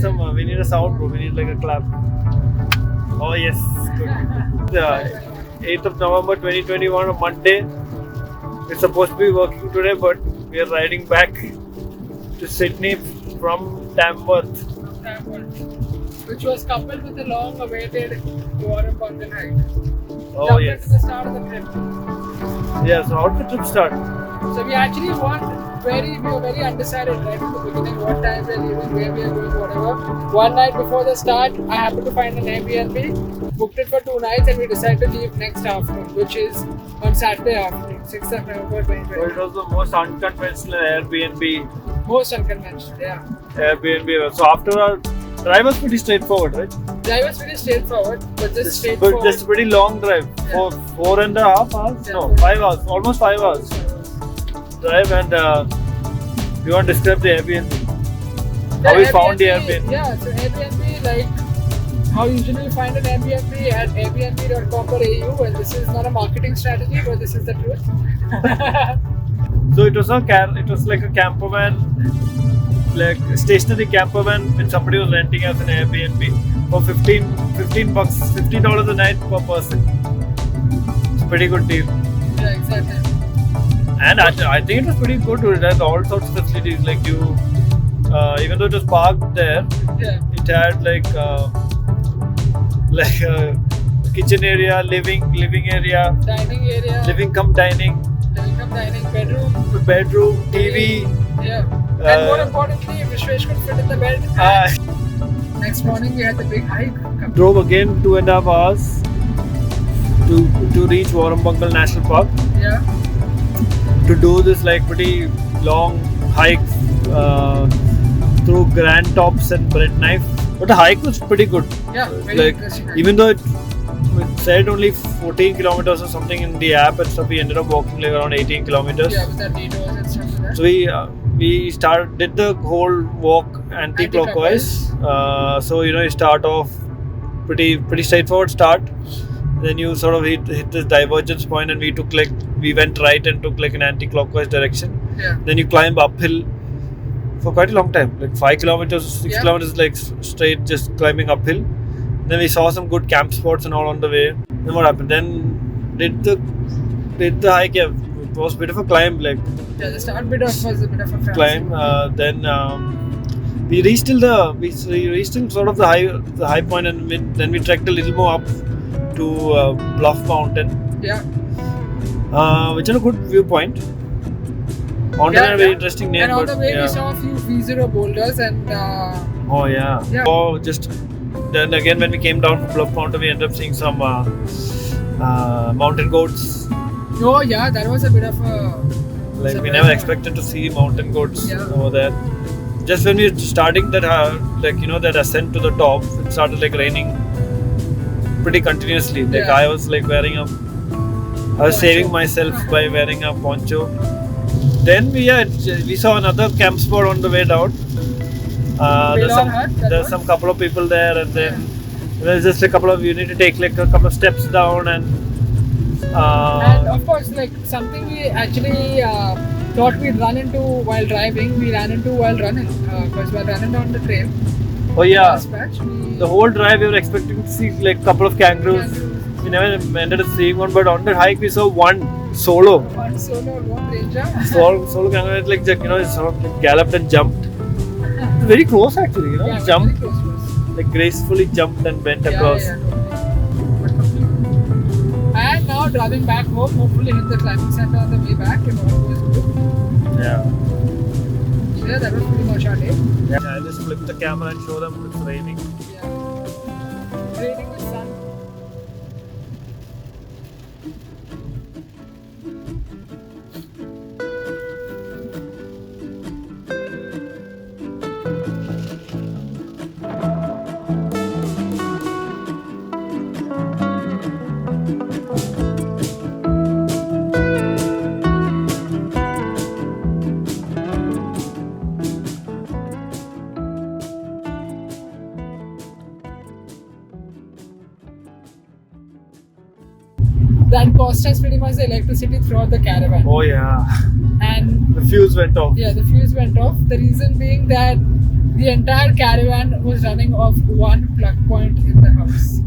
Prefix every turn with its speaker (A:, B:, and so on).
A: some. We need a sound, bro. We need like a clap. Oh yes. Good. 8th of November 2021, on Monday. We're supposed to be working today, but we are riding back to Sydney from Tamworth.
B: Which was coupled with the long-awaited Warrumbungle hike.
A: Oh
B: Jumped
A: yes.
B: into the start of the trip.
A: Yeah. So how did the trip start?
B: So we actually we were very undecided right at the beginning, what time we're leaving, where we are going, whatever. One night before the start, I happened to find an Airbnb, booked it for 2 nights, and we decided to leave next afternoon, which is on Saturday afternoon, 6th of November 2020.
A: So it was the most unconventional Airbnb.
B: Most unconventional, yeah.
A: Airbnb. So after our drive was pretty straightforward, right?
B: Drive was pretty straightforward, but just straightforward.
A: But just a pretty long drive.
B: Yeah.
A: 4.5 hours?
B: Yeah.
A: No, 5 hours. Almost 5 hours. Drive and you want to describe the Airbnb? How we found the Airbnb?
B: Yeah, so Airbnb, like how usually you find an Airbnb at airbnb.com.au, and this is not a marketing strategy, but this is the truth.
A: So it was like a camper van, like a stationary camper van which somebody was renting as an Airbnb for $50 a night per person. It's a pretty good deal.
B: Yeah, exactly.
A: And I think it was pretty good. It had all sorts of facilities, like you, even though it was parked there,
B: Yeah.
A: it had like a kitchen area, living area,
B: Dining area.
A: living cum dining, bedroom, TV.
B: Yeah. And more importantly, Vishwesh could fit in the bed. Next morning we had the big hike.
A: Drove again 2.5 hours to reach Warrumbungle National Park
B: Yeah.
A: to do this like pretty long hike through Grand Tops and Bread Knife. But the hike was pretty good.
B: Yeah, very
A: Like
B: interesting.
A: even though it said only 14 kilometers or something in the app and stuff, we ended up walking like around 18 kilometers.
B: Yeah, with the detours and stuff like that.
A: So we did the whole walk anti-clockwise. So you start off pretty straightforward start. Then you sort of hit this divergence point, and we went right and took like an anti-clockwise direction.
B: Yeah.
A: Then you climb uphill for quite a long time, like 5 kilometers, 6
B: Yeah.
A: kilometers, like straight just climbing uphill. Then we saw some good camp spots and all on the way. Then what happened? Then did the hike. Yeah, it was a bit of a climb, like
B: Yeah, the start bit was a bit of a
A: climb. Then we reached till sort of the high point, and then we trekked a little more up to Bluff Mountain,
B: Yeah.
A: which is a good viewpoint. Mountain had a very interesting name.
B: And on
A: but,
B: the way
A: yeah.
B: we saw a few V0 boulders and
A: Oh yeah.
B: Yeah.
A: Oh, then again when we came down from Bluff Mountain, we ended up seeing some mountain goats.
B: oh yeah, that was a bit of a
A: Like we
B: surprise.
A: never expected to see mountain goats
B: Yeah.
A: over there. Just when we were starting that, that ascent to the top, it started like raining pretty continuously. Like
B: Yeah.
A: I was like I was saving myself by wearing a poncho. Then we saw another camp spot on the way down. There's some couple of people there, and then there's just you need to take like a couple of steps down, and
B: of course, like something we actually thought we'd run into while driving, we ran into while running. Because we were running down the trail.
A: oh yeah,
B: Last patch,
A: the whole drive we were expecting to see like a couple of kangaroos. We never ended up seeing one, but on the hike we saw one solo.
B: One solo lone ranger.
A: Solo kangaroo, it sort of like galloped and jumped. Very close actually,
B: Yeah, very
A: jumped,
B: close to us.
A: like gracefully jumped and bent across.
B: Yeah, totally. And now driving back home, hopefully hit the climbing center on the way back if all goes good.
A: Yeah.
B: So yeah, that was pretty much our day.
A: Yeah, I just flip the camera and show them it's raining.
B: Yeah. Raining with sun. That cost us pretty much the electricity throughout the caravan.
A: Oh yeah.
B: And
A: The fuse went off.
B: yeah, the fuse went off. The reason being that the entire caravan was running off one plug point in the house.